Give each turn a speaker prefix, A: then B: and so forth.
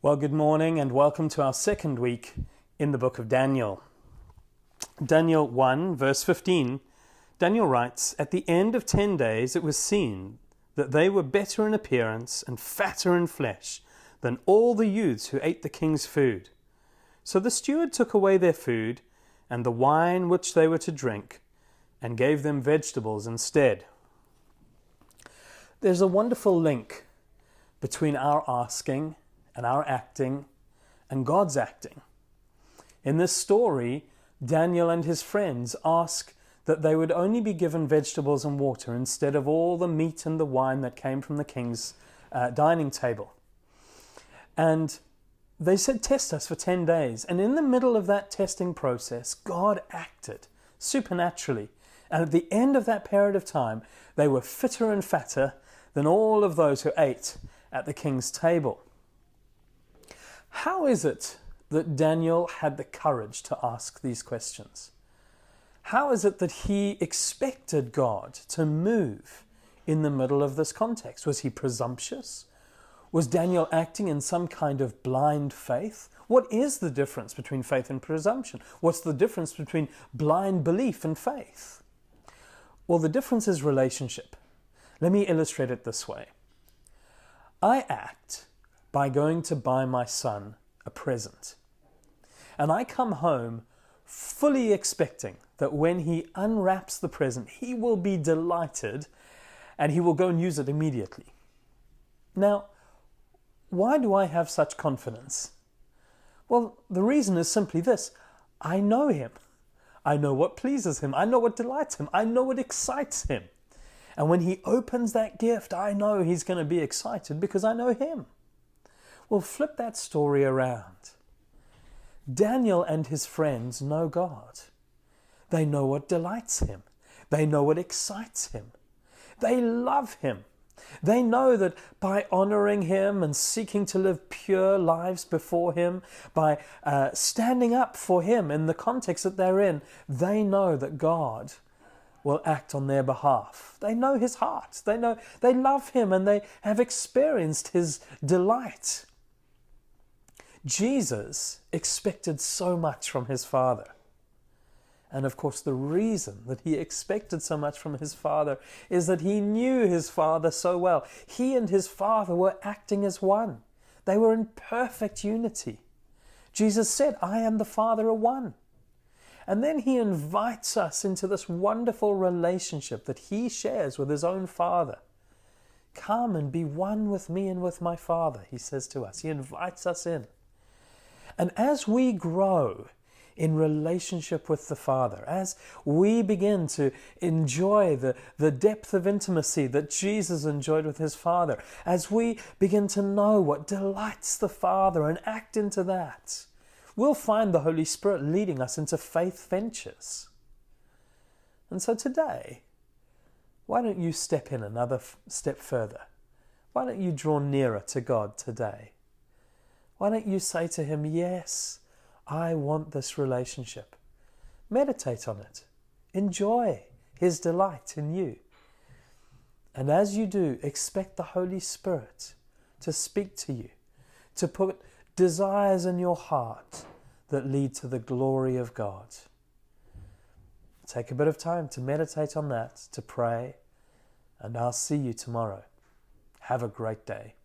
A: Well, good morning and welcome to our second week in the book of Daniel. Daniel 1, verse 15, Daniel writes, "At the end of 10 days it was seen that they were better in appearance and fatter in flesh than all the youths who ate the king's food. So the steward took away their food and the wine which they were to drink and gave them vegetables instead." There's a wonderful link between our asking and our acting and God's acting. In this story, Daniel and his friends ask that they would only be given vegetables and water instead of all the meat and the wine that came from the king's dining table. And they said, "Test us for 10 days. And in the middle of that testing process, God acted supernaturally. And at the end of that period of time, they were fitter and fatter than all of those who ate at the king's table. How is it that Daniel had the courage to ask these questions? How is it that he expected God to move in the middle of this context? Was he presumptuous? Was Daniel acting in some kind of blind faith? What is the difference between faith and presumption? What's the difference between blind belief and faith? Well, the difference is relationship. Let me illustrate it this way. I act by going to buy my son a present. And I come home fully expecting that when he unwraps the present, he will be delighted and he will go and use it immediately. Now, why do I have such confidence? Well, the reason is simply this. I know him. I know what pleases him. I know what delights him. I know what excites him. And when he opens that gift, I know he's going to be excited because I know him. Well, flip that story around. Daniel and his friends know God. They know what delights him. They know what excites him. They love him. They know that by honoring him and seeking to live pure lives before him, by standing up for him in the context that they're in, they know that God will act on their behalf. They know his heart. They know they love him and they have experienced his delight. Jesus expected so much from his Father. And of course, the reason that he expected so much from his Father is that he knew his Father so well. He and his Father were acting as one. They were in perfect unity. Jesus said, "I and the Father are one." And then he invites us into this wonderful relationship that he shares with his own Father. "Come and be one with me and with my Father," he says to us. He invites us in. And as we grow in relationship with the Father, as we begin to enjoy the depth of intimacy that Jesus enjoyed with his Father, as we begin to know what delights the Father and act into that, we'll find the Holy Spirit leading us into faith ventures. And so today, why don't you step in another step further? Why don't you draw nearer to God today? Why don't you say to him, "Yes, I want this relationship." Meditate on it. Enjoy his delight in you. And as you do, expect the Holy Spirit to speak to you, to put desires in your heart that lead to the glory of God. Take a bit of time to meditate on that, to pray, and I'll see you tomorrow. Have a great day.